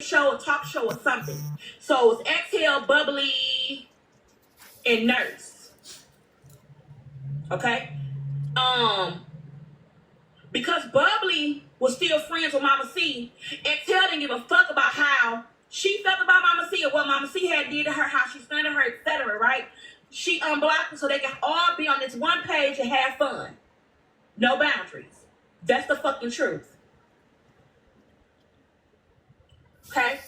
show, a talk show, or something. So it was Exhale, Bubbly, and Nurse. Okay? Because Bubbly was still friends with Mama C, Exhale didn't give a fuck about how she felt about Mama C or what Mama C had did to her, how she slandered her, etc., right? She unblocked her so they can all be on this one page and have fun. No boundaries. That's the fucking truth. Okay?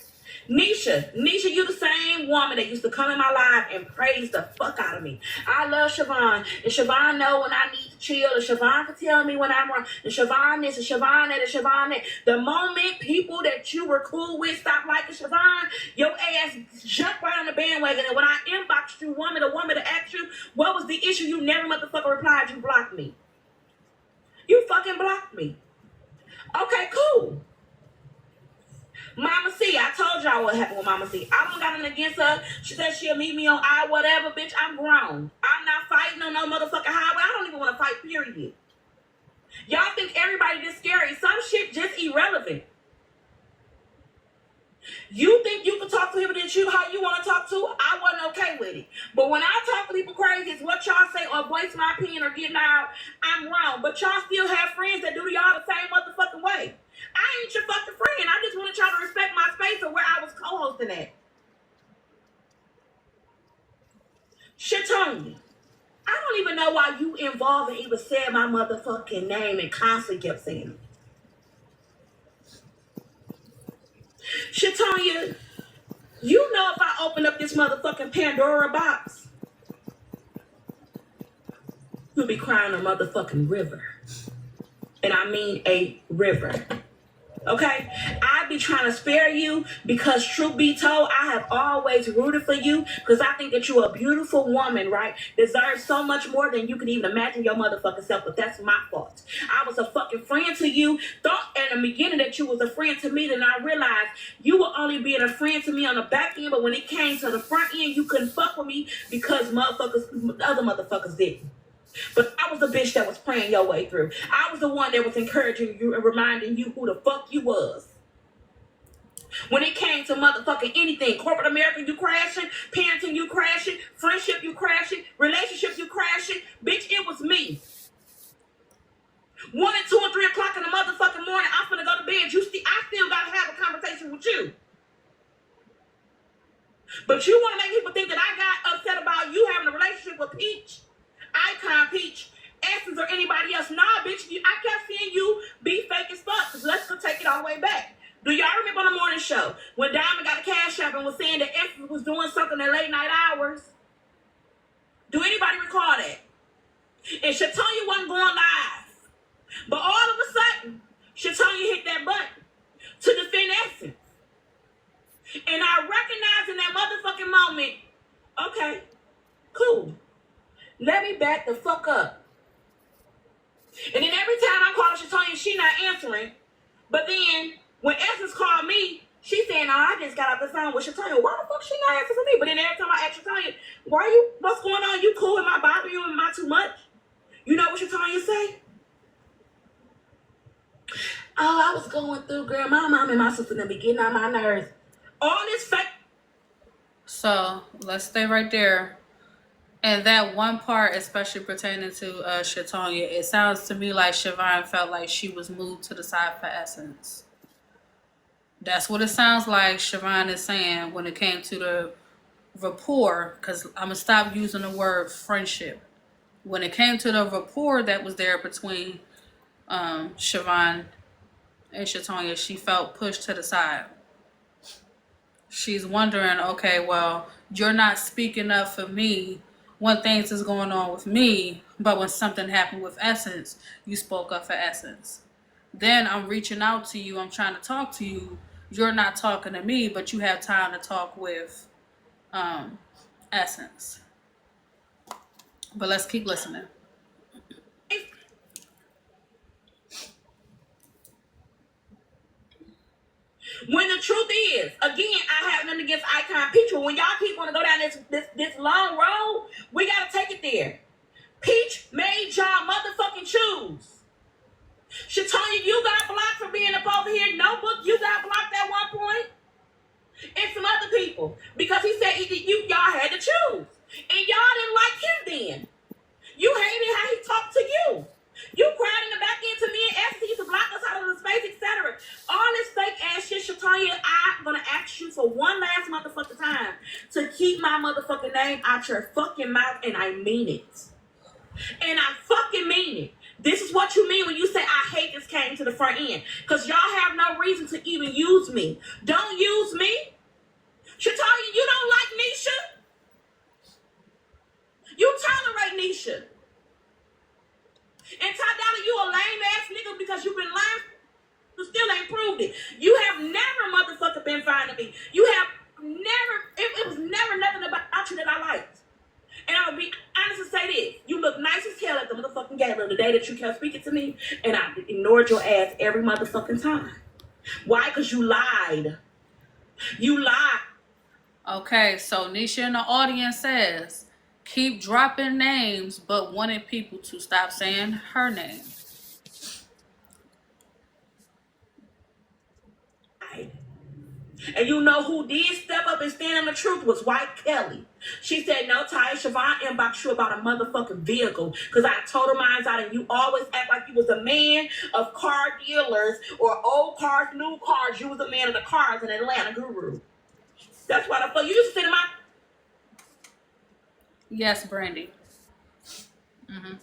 Nisha, you the same woman that used to come in my life and praise the fuck out of me. I love Chavon, and Chavon know when I need to chill, and Chavon can tell me when I'm wrong, and Chavon this, and Chavon that, and Chavon that. The moment people that you were cool with stop liking Chavon, your ass jumped right on the bandwagon, and when I inboxed you, woman to ask you, what was the issue, you never motherfucker replied, you blocked me. You fucking blocked me. Okay, cool. Mama C, I told y'all what happened with Mama C. I don't got nothing against her. She said she'll meet me on whatever, bitch. I'm grown. I'm not fighting on no motherfucking highway. I don't even want to fight, period. Y'all think everybody this scary. Some shit just irrelevant. You think you can talk to people that you how you want to talk to? I wasn't okay with it. But when I talk to people crazy, it's what y'all say or voice my opinion or getting out, I'm wrong. But y'all still have friends that do y'all the same motherfucking way. I ain't your fucking friend. I just wanted y'all to respect my space or where I was co-hosting at. Shatonia, I don't even know why you involved and even said my motherfucking name and constantly kept saying it. Shatonia, you know if I open up this motherfucking Pandora box, you'll be crying a motherfucking river. And I mean a river. Okay? I be trying to spare you because truth be told, I have always rooted for you because I think that you're a beautiful woman, right? Deserves so much more than you can even imagine your motherfucking self, but that's my fault. I was a fucking friend to you. Thought in the beginning that you was a friend to me, then I realized you were only being a friend to me on the back end, but when it came to the front end, you couldn't fuck with me because other motherfuckers didn't. But I was the bitch that was praying your way through. I was the one that was encouraging you and reminding you who the fuck you was. When it came to motherfucking anything, corporate America, you crashing, parenting, you crashing, friendship, you crashing, relationship, you crashing, bitch, it was me. 1 and 2 and 3 o'clock in the motherfucking morning, I'm finna go to bed. I still gotta have a conversation with you. But you wanna make people think that I got upset about you having a relationship with Peach, Icon, Peach, Essence, or anybody else. Nah, bitch, I kept seeing you be fake as fuck. Cause let's go take it all the way back. Do y'all remember on the morning show when Diamond got a cash app and was saying that Essence was doing something in late night hours? Do anybody recall that? And Shatonia wasn't going live. But all of a sudden, Shatonia hit that button to defend Essence. And I recognized in that motherfucking moment, okay, cool. Let me back the fuck up. And then every time I'm calling Shatonia, she not answering. But then when Essence called me, she saying, "Oh, I just got off the phone with Shatonia. Why the fuck she not answering me?" But then every time I ask Shatonia, what's going on? You cool? Am I bothering you? Am I too much? You know what Shatonia say? "Oh, I was going through, girl. My mom and my sister gonna be getting on my nerves." All this fake. So let's stay right there. And that one part, especially pertaining to Shatonia, it sounds to me like Chavon felt like she was moved to the side for Essence. That's what it sounds like Chavon is saying when it came to the rapport, because I'm going to stop using the word friendship. When it came to the rapport that was there between Chavon and Shatonia, she felt pushed to the side. She's wondering, okay, well, you're not speaking up for me when things is going on with me, but when something happened with Essence, you spoke up for Essence. Then I'm reaching out to you, I'm trying to talk to you, you're not talking to me, but you have time to talk with Essence. But let's keep listening. When the truth is, again, I have nothing against Icon Peach, but when y'all keep want to go down this long road, we gotta take it there. Peach made y'all motherfucking choose. Shatonia, you got blocked for being up over here. Notebook, you got blocked at one point. people because he said y'all had to choose, and y'all didn't like him then. You hated how he talked to you. You cried in the back end to me and asked you to block us out of the space, etc. All this fake ass shit, Shatanya, I'm gonna ask you for one last motherfucking time to keep my motherfucking name out your fucking mouth, and I mean it. And I fucking mean it. This is what you mean when you say I hate this came to the front end. Because y'all have no reason to even use me. Don't use me. Shatanya, you don't like Nisha? You tolerate Nisha. And Ty Dollar, you a lame ass nigga because you've been lying. You still ain't proved it. You have never motherfucker been fine to me. You have never, it was never nothing about you that I liked. And I'm gonna be honest and say this. You look nice as hell at the motherfucking gala the day that you kept speaking to me, and I ignored your ass every motherfucking time. Why? Because you lied. You lied. Okay, so Nisha in the audience says, keep dropping names, but wanted people to stop saying her name. And you know who did step up and stand on the truth was White Kelly. She said, no, Ty, Chavon inboxed you about a motherfucking vehicle. Because I told her mine's out and you always act like you was a man of car dealers or old cars, new cars. You was a man of the cars in Atlanta, guru. That's why the fuck you used to sit in my... Yes, Brandy. Mm-hmm.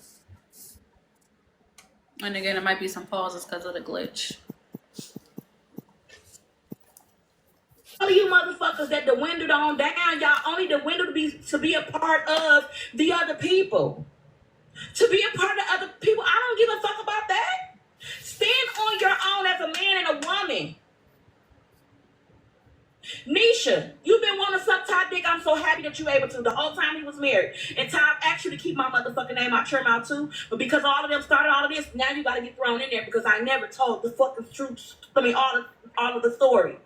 And again, it might be some pauses because of the glitch. All of you motherfuckers that the window on down, y'all only the window to be a part of the other people. To be a part of other people. I don't give a fuck about that. Stand on your own as a man and a woman. Nisha, you've been wanting to suck Ty dick. I'm so happy that you able to. The whole time he was married. And Ty asked you to keep my motherfucking name out your mouth too. But because all of them started all of this, now you gotta get thrown in there because I never told the fucking truth. I mean, all of the story.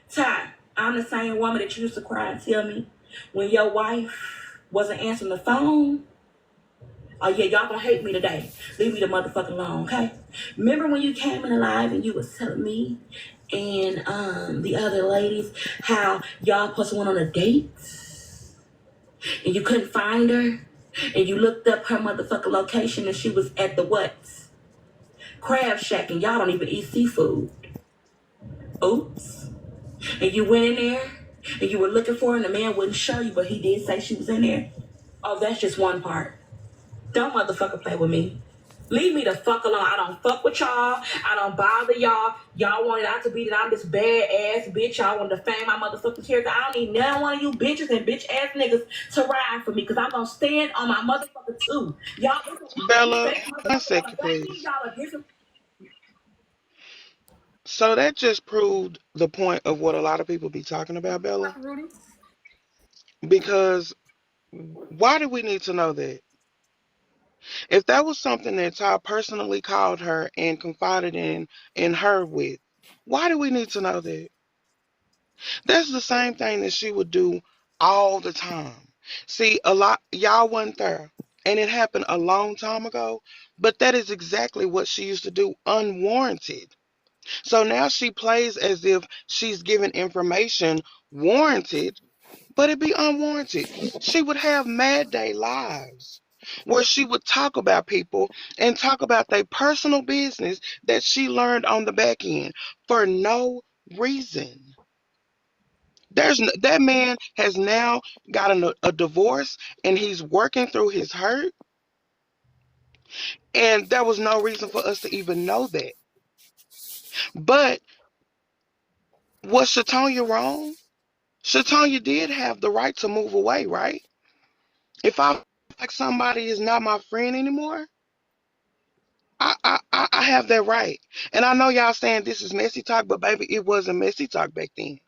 Ty, I'm the same woman that you used to cry and tell me when your wife wasn't answering the phone. Oh yeah, y'all gonna hate me today. Leave me the motherfucker alone, okay? Remember when you came in alive and you was telling me and the other ladies how y'all plus went on a date and you couldn't find her and you looked up her motherfucking location and she was at the what? Crab Shack, and y'all don't even eat seafood. Oops. And you went in there and you were looking for her and the man wouldn't show you, but he did say she was in there. Oh, that's just one part. Don't motherfucker play with me. Leave me the fuck alone. I don't fuck with y'all. I don't bother y'all. Y'all wanted out to be that I'm this bad ass bitch. Y'all want to fame my motherfucking character. I don't need none one of you bitches and bitch ass niggas to ride for me because I'm gonna stand on my motherfucker too. Y'all, Bella, 1 second, please. y'all are different. So that just proved the point of what a lot of people be talking about, Bella. Rudy? Because why do we need to know that? If that was something that Ty personally called her and confided in her with, why do we need to know that? That's the same thing that she would do all the time. See, a lot y'all wasn't there. And it happened a long time ago, but that is exactly what she used to do unwarranted. So now she plays as if she's giving information warranted, but it be unwarranted. She would have Mad Day lives where she would talk about people and talk about their personal business that she learned on the back end for no reason. That man has now gotten a divorce and he's working through his hurt, and there was no reason for us to even know that. But was Shatonya wrong? Shatonya did have the right to move away, right? If I feel like somebody is not my friend anymore, I have that right. And I know y'all saying this is messy talk, but baby, it wasn't messy talk back then.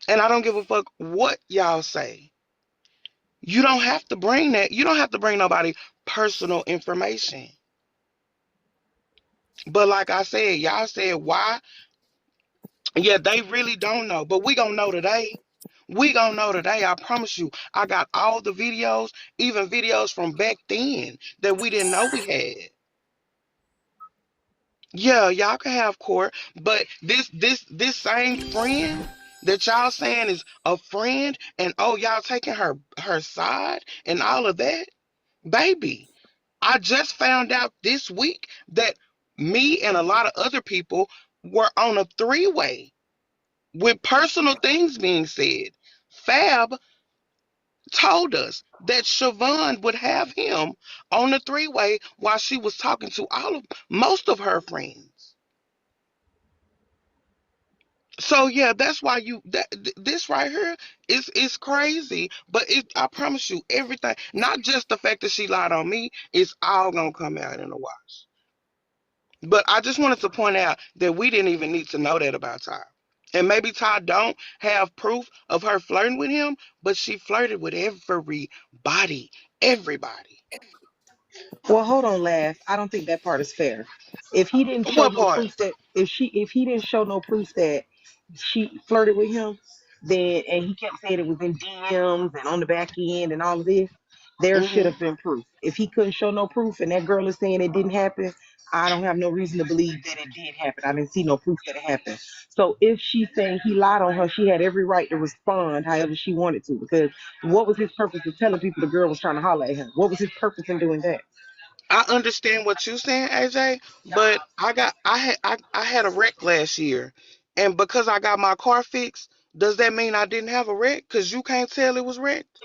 And I don't give a fuck what y'all say. You don't have to bring that. You don't have to bring nobody personal information. But like I said, y'all said why? Yeah, they really don't know. But we gonna know today. We gonna know today. I promise you. I got all the videos, even videos from back then that we didn't know we had. Yeah, y'all can have court, but this same friend that y'all saying is a friend, and oh, y'all taking her side and all of that, baby. I just found out this week that me and a lot of other people were on a three-way with personal things being said. Fab told us that Siobhan would have him on the three-way while she was talking to most of her friends. So yeah, that's why this right here is crazy. But I promise you, everything, not just the fact that she lied on me, it's all gonna come out in the wash. But I just wanted to point out that we didn't even need to know that about Ty. And maybe Ty don't have proof of her flirting with him, but she flirted with everybody. Everybody. Well, hold on, laugh. I don't think that part is fair. If he didn't show What no part? proof that if he didn't show no proof that she flirted with him, then and he kept saying it was in DMs and on the back end and all of this, there should Hmm. have been proof. If he couldn't show no proof and that girl is saying it didn't happen, I don't have no reason to believe that it did happen. I didn't see no proof that it happened. So if she's saying he lied on her, she had every right to respond however she wanted to. Because what was his purpose of telling people the girl was trying to holler at him? What was his purpose in doing that? I understand what you're saying, AJ, but I had a wreck last year, and because I got my car fixed, does that mean I didn't have a wreck? Because you can't tell it was wrecked.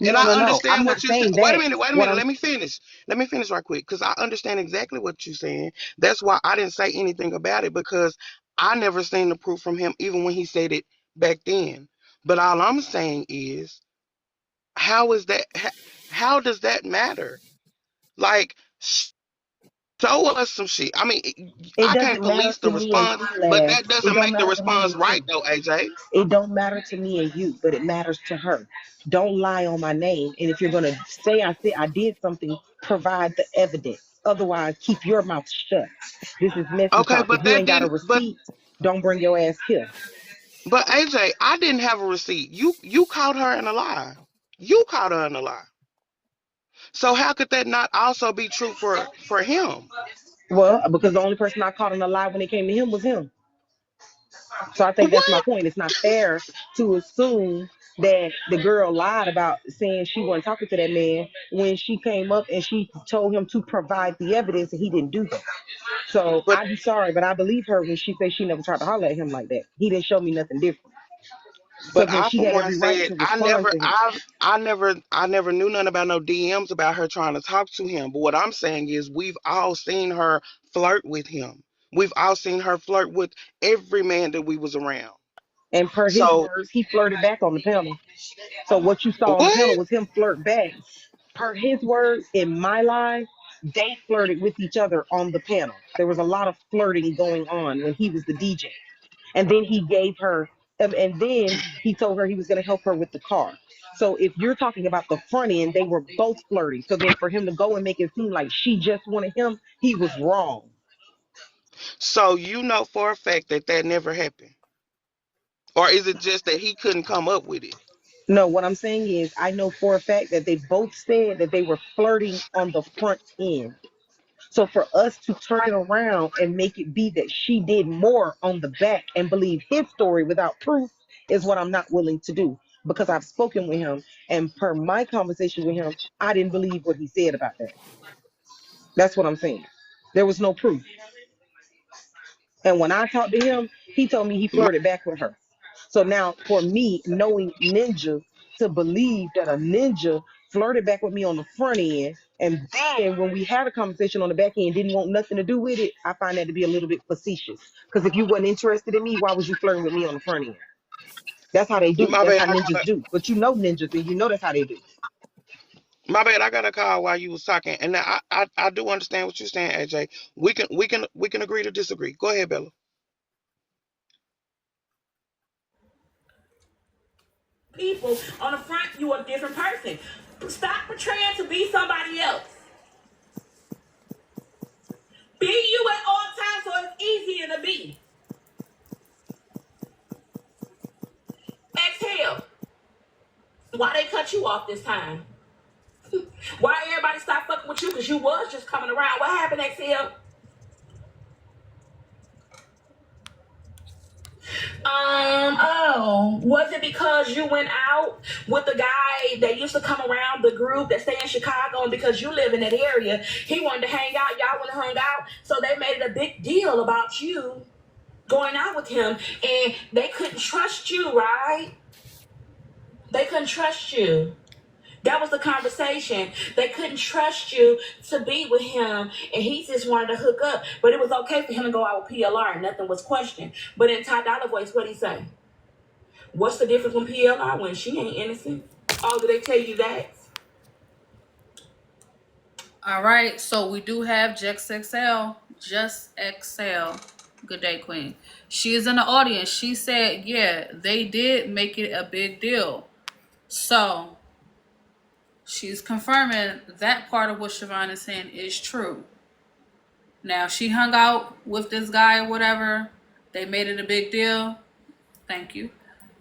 And No, I no, no. I'm understand not what you're saying. saying Wait a that. minute, wait a What minute. I'm Let me finish. Let me finish right quick, because I understand exactly what you're saying. That's why I didn't say anything about it, because I never seen the proof from him, even when he said it back then. But all I'm saying is, how is that? How does that matter? Like, show us some shit. I mean, it I can't doesn't matter police the to me and response, you, but laugh. that It doesn't don't make the matter to me response and right, you. though, AJ. It don't matter to me and you, but it matters to her. Don't lie on my name. And if you're gonna say I did something, provide the evidence. Otherwise, keep your mouth shut. This is messy Okay, talk. If but you that ain't got a didn't. receipt, don't bring your ass here. But AJ, I didn't have a receipt. You caught her in a lie. You caught her in a lie. So how could that not also be true for him? Well, because the only person I caught in a lie when it came to him was him. So I think that's my What? point. It's not fair to assume that the girl lied about saying she wasn't talking to that man when she came up and she told him to provide the evidence and he didn't do that. So But I'm sorry, but I believe her when she says she never tried to holler at him like that. He didn't show me nothing different. So then I she for had one every right said to respond to him. I never knew nothing about no DMs about her trying to talk to him. But what I'm saying is we've all seen her flirt with him. We've all seen her flirt with every man that we was around. And per his So words, he flirted back on the panel. So what you saw on the panel what? was him flirt back. Per his words, in my life, they flirted with each other on the panel. There was a lot of flirting going on when he was the DJ. And then he gave her, and then he told her he was going to help her with the car. So if you're talking about the front end, they were both flirting. So then for him to go and make it seem like she just wanted him, he was wrong. So you know for a fact that that never happened, or is it just that he couldn't come up with it? No, what I'm saying is I know for a fact that they both said that they were flirting on the front end. So for us to turn it around and make it be that she did more on the back and believe his story without proof is what I'm not willing to do because I've spoken with him and per my conversation with him, I didn't believe what he said about that. That's what I'm saying. There was no proof. And when I talked to him, he told me he My, flirted back with her. So now, for me, knowing ninja, to believe that a ninja flirted back with me on the front end, and then when we had a conversation on the back end, didn't want nothing to do with it, I find that to be a little bit facetious. Because if you weren't interested in me, why was you flirting with me on the front end? That's how they do. my That's bad. how ninjas do. But you know ninjas, and you know that's how they do. My bad. I got a call while you was talking, and now I do understand what you're saying, AJ. We can agree to disagree. Go ahead, Bella. People on the front, you a different person. Stop portraying to be somebody else. Be you at all times so it's easier to be. Exhale. Why they cut you off this time? Why everybody stop fucking with you? Because you was just coming around. What happened, Exhale? Was it because you went out with the guy that used to come around the group that stay in Chicago, and because you live in that area, he wanted to hang out, y'all went and hung out, so they made it a big deal about you going out with him, and they couldn't trust you, right? They couldn't trust you. That was the conversation. They couldn't trust you to be with him, and he just wanted to hook up. But it was okay for him to go out with PLR, and nothing was questioned. But in Ty Dolla voice, what'd he say? What's the difference from PLR when she ain't innocent? Oh, did they tell you that? All right, so we do have Just XL. Good day, Queen. She is in the audience. She said, yeah, they did make it a big deal. So she's confirming that part of what Siobhan is saying is true. Now, she hung out with this guy or whatever. They made it a big deal. Thank you.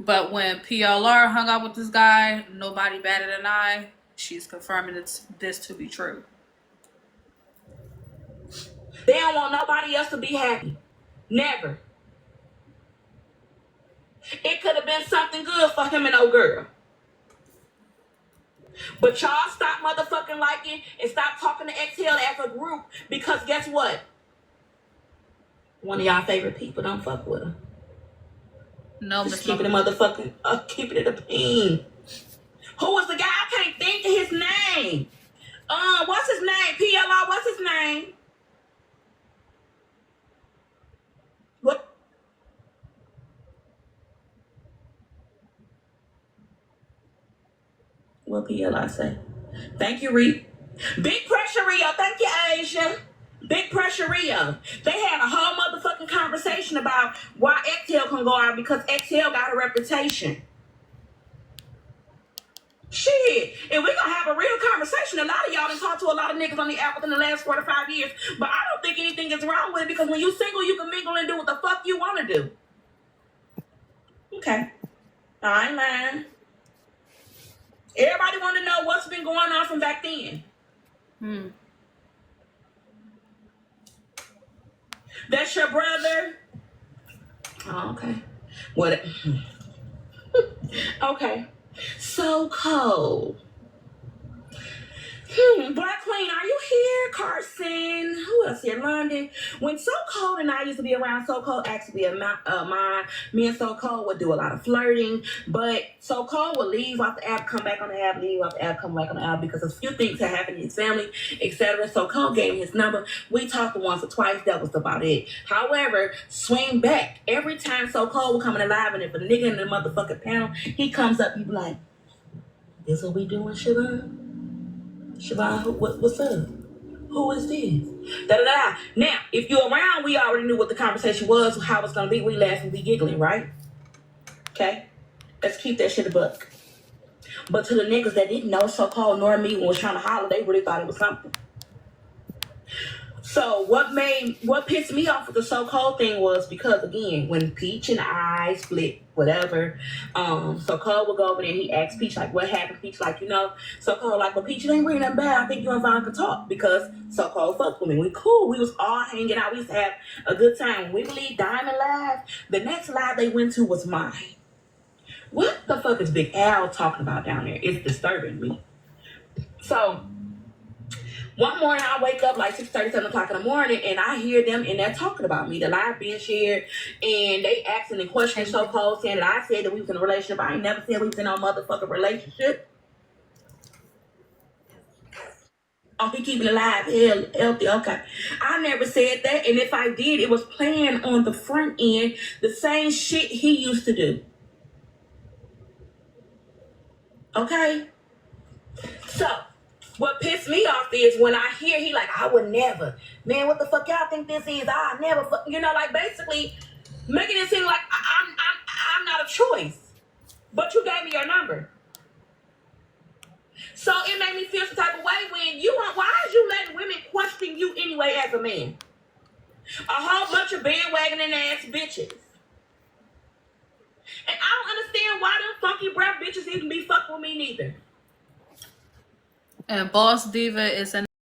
But when PLR hung out with this guy, nobody batted an eye. She's confirming this to be true. They don't want nobody else to be happy. Never. It could have been something good for him and old girl. But y'all stop motherfucking liking and stop talking to Exhale as a group, because guess what? One of y'all favorite people don't fuck with her. No, just keeping it motherfucking, keeping it a pin. Who was the guy? I can't think of his name. What's his name? PLR, what's his name? What? What PLR say? Thank you, Ree. Big pressure, Rio. Thank you, Asia. Big pressure, Rio. They had a whole motherfucking conversation about why XL can go out, because XL got a reputation. Shit, and we're gonna have a real conversation. A lot of y'all done talked to a lot of niggas on the app within the last 4 to 5 years, but I don't think anything is wrong with it, because when you single, you can mingle and do what the fuck you want to do. Okay. I ain't lying. Everybody want to know what's been going on from back then. That's your brother? Oh, okay. What? Okay. So cold. Black Queen, are you here? Carson. Who else here? London. When So Cold and I used to be around, So Cold actually be mine. Me and So Cold would do a lot of flirting, but So Cold would leave off the app, come back on the app, leave off the app, come back on the app, because a few things had happened in his family, etc. So Cold gave me his number. We talked once or twice. That was about it. However, swing back. Every time So Cold would come in live, and if a nigga in the motherfucking panel, he comes up, he be like, "This what we doing, Siobhan? Siobhan, what's up? Who is this?" Da da da. Now, if you're around, we already knew what the conversation was, how it's gonna be. We laughing, we giggling, right? Okay, let's keep that shit a buck. But to the niggas that didn't know So Cold nor me when was trying to holler, they really thought it was something. So what pissed me off with the So Cold thing was because, again, when Peach and I split, whatever, So Cold would go over there and he asked Peach, like, what happened? Peach, like, So Cold, like, well, Peach, it ain't really nothing bad. I think you and Vaughn could talk, because So Cold fucked with me. We cool. We was all hanging out. We used to have a good time. When we would leave Diamond Live, the next live they went to was mine. What the fuck is Big Al talking about down there? It's disturbing me. So one morning, I wake up like 6:30, 7 o'clock in the morning, and I hear them in there talking about me. The live being shared, and they asking and questioning So Cold, saying that I said that we was in a relationship. I ain't never said we was in no motherfucking relationship. Oh, he keeping it alive, healthy, okay. I never said that, and if I did, it was playing on the front end, the same shit he used to do. Okay? So what pissed me off is when I hear he like, I would never. Man, what the fuck y'all think this is? I never, like basically making it seem like I'm not a choice. But you gave me your number. So it made me feel some type of way when why is you letting women question you anyway as a man? A whole bunch of bandwagoning ass bitches. And I don't understand why them funky breath bitches even be fucking with me neither. And Boss Diva is in